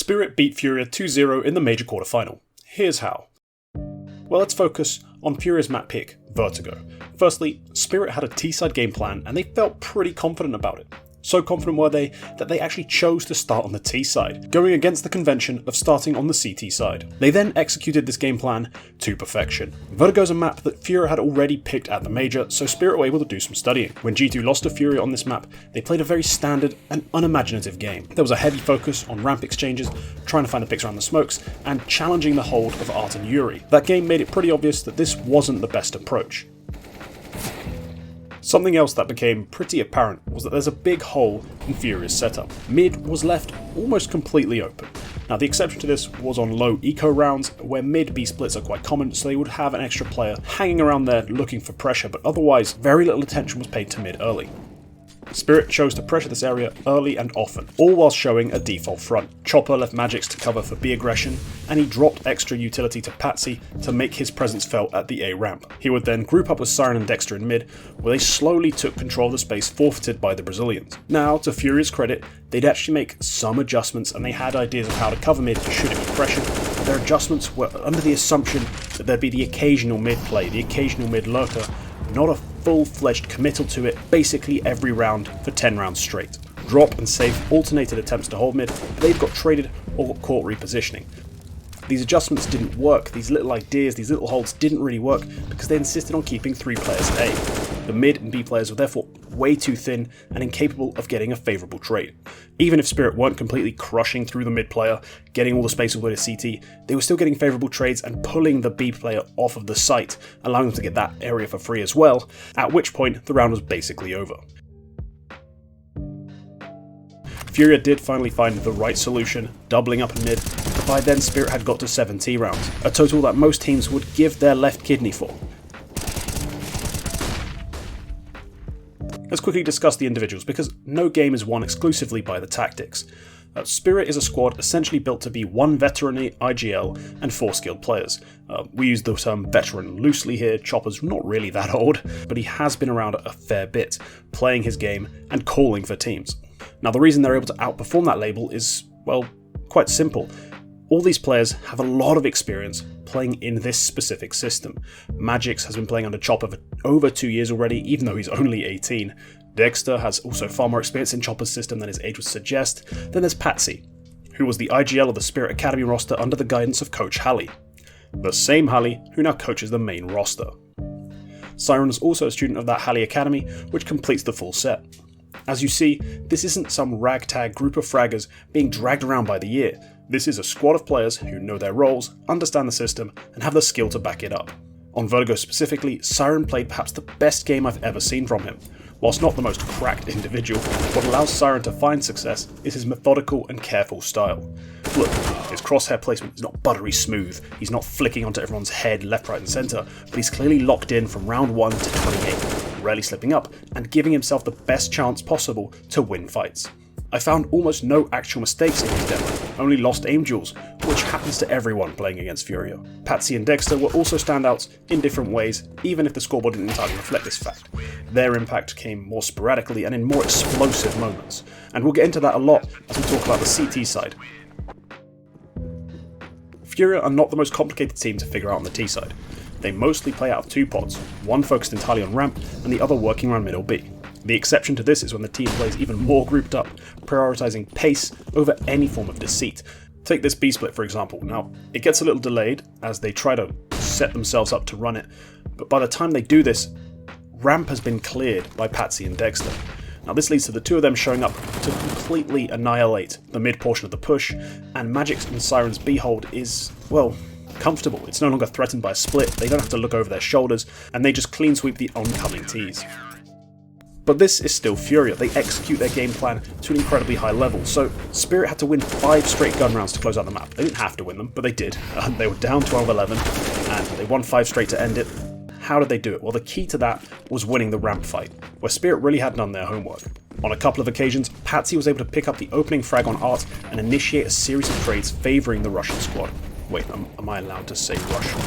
Spirit beat Furia 2-0 in the major quarterfinal. Here's how. Well, let's focus on Furia's map pick, Vertigo. Firstly, Spirit had a T-side game plan and they felt pretty confident about it. So confident were they that they actually chose to start on the T side, going against the convention of starting on the CT side. They then executed this game plan to perfection. Vertigo is a map that Furia had already picked at the major, so Spirit were able to do some studying. When G2 lost to Furia on this map, they played a very standard and unimaginative game. There was a heavy focus on ramp exchanges, trying to find the picks around the smokes, and challenging the hold of Art and Yuri. That game made it pretty obvious that this wasn't the best approach. Something else that became pretty apparent was that there's a big hole in Furia's setup. Mid was left almost completely open. Now the exception to this was on low eco rounds, where mid B splits are quite common, so they would have an extra player hanging around there looking for pressure, but otherwise very little attention was paid to mid early. Spirit chose to pressure this area early and often, all while showing a default front. Chopper left Magix to cover for B aggression, and he dropped extra utility to Patsy to make his presence felt at the A ramp. He would then group up with Siren and Dexter in mid, where they slowly took control of the space forfeited by the Brazilians. Now, to Furia's credit, they'd actually make some adjustments and they had ideas of how to cover mid should it be pressured, but their adjustments were under the assumption that there'd be the occasional mid play, the occasional mid lurker, not a full-fledged committal to it basically every round for 10 rounds straight. Drop and save alternated attempts to hold mid, but they've got traded or got caught repositioning. These adjustments didn't work, these little ideas, these little holds didn't really work because they insisted on keeping 3 players at A. The mid and B players were therefore way too thin and incapable of getting a favourable trade. Even if Spirit weren't completely crushing through the mid player, getting all the space away to CT, they were still getting favourable trades and pulling the B player off of the site, allowing them to get that area for free as well, at which point the round was basically over. Furia did finally find the right solution, doubling up in mid, but by then Spirit had got to 7 rounds, a total that most teams would give their left kidney for. Let's quickly discuss the individuals, because no game is won exclusively by the tactics. Spirit is a squad essentially built to be 1 veteran IGL and 4 skilled players. We use the term veteran loosely here, Chopper's not really that old, but he has been around a fair bit, playing his game and calling for teams. Now the reason they're able to outperform that label is, well, quite simple. All these players have a lot of experience playing in this specific system. Magix has been playing under Chopper for over 2 years already, even though he's only 18. Dexter has also far more experience in Chopper's system than his age would suggest. Then there's Patsy, who was the IGL of the Spirit Academy roster under the guidance of Coach Halley. The same Halley who now coaches the main roster. Siren is also a student of that Halley Academy, which completes the full set. As you see, this isn't some ragtag group of fraggers being dragged around by the year. This is a squad of players who know their roles, understand the system, and have the skill to back it up. On Vertigo specifically, Siren played perhaps the best game I've ever seen from him. Whilst not the most cracked individual, what allows Siren to find success is his methodical and careful style. Look, his crosshair placement is not buttery smooth, he's not flicking onto everyone's head left, right and centre, but he's clearly locked in from round 1 to 28, rarely slipping up, and giving himself the best chance possible to win fights. I found almost no actual mistakes in his demo, only lost aim duels, which happens to everyone playing against Furia. Patsy and Dexter were also standouts in different ways, even if the scoreboard didn't entirely reflect this fact. Their impact came more sporadically and in more explosive moments, and we'll get into that a lot as we talk about the CT side. Furia are not the most complicated team to figure out on the T side. They mostly play out of 2 pods, one focused entirely on ramp and the other working around middle B. The exception to this is when the team plays even more grouped up, prioritising pace over any form of deceit. Take this B split for example. Now, it gets a little delayed as they try to set themselves up to run it, but by the time they do this, ramp has been cleared by Patsy and Dexter. Now this leads to the 2 of them showing up to completely annihilate the mid portion of the push, and Magix and Siren's B hold is, well, comfortable. It's no longer threatened by a split, they don't have to look over their shoulders, and they just clean sweep the oncoming Ts. But this is still Furia. They execute their game plan to an incredibly high level, so Spirit had to win 5 straight gun rounds to close out the map. They didn't have to win them, but they did. They were down 12-11, and they won 5 straight to end it. How did they do it? Well, the key to that was winning the ramp fight, where Spirit really hadn't done their homework. On a couple of occasions, Patsy was able to pick up the opening frag on Art and initiate a series of trades favouring the Russian squad. Wait, am I allowed to say Russian?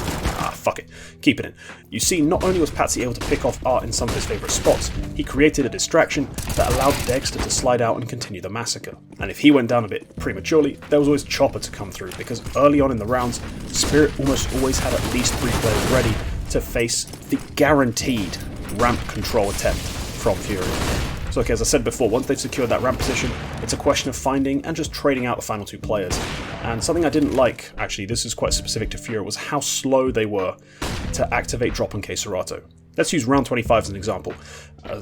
fuck it, keep it in. You see, not only was Patsy able to pick off Art in some of his favourite spots, he created a distraction that allowed Dexter to slide out and continue the massacre. And if he went down a bit prematurely, there was always Chopper to come through, because early on in the rounds, Spirit almost always had at least 3 players ready to face the guaranteed ramp control attempt from Furia. So okay, as I said before, once they've secured that ramp position, it's a question of finding and just trading out the final 2 players. And something I didn't like, actually, this is quite specific to Furia, was how slow they were to activate Drop on K-Serato. Let's use round 25 as an example.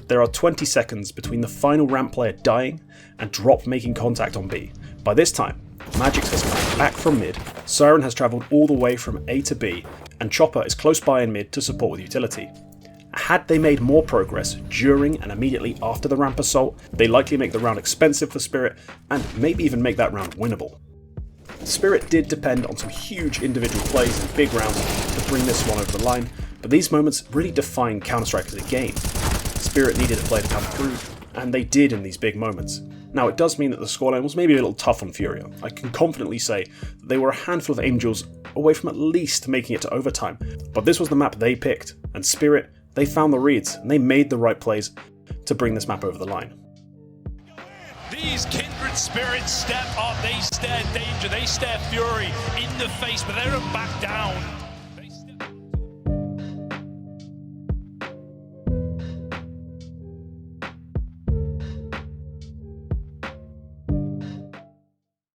There are 20 seconds between the final ramp player dying and Drop making contact on B. By this time, Magix has come back from mid, Siren has travelled all the way from A to B, and Chopper is close by in mid to support with utility. Had they made more progress during and immediately after the ramp assault, they likely make the round expensive for Spirit, and maybe even make that round winnable. Spirit did depend on some huge individual plays in big rounds to bring this one over the line, but these moments really define Counter-Strike as a game. Spirit needed a play to come through, and they did in these big moments. Now, it does mean that the scoreline was maybe a little tough on Furia. I can confidently say that they were a handful of Angels away from at least making it to overtime, but this was the map they picked, and Spirit, they found the reads, and they made the right plays to bring this map over the line. These kindred spirits step up, they stare danger, they stare fury in the face, but they don't back down.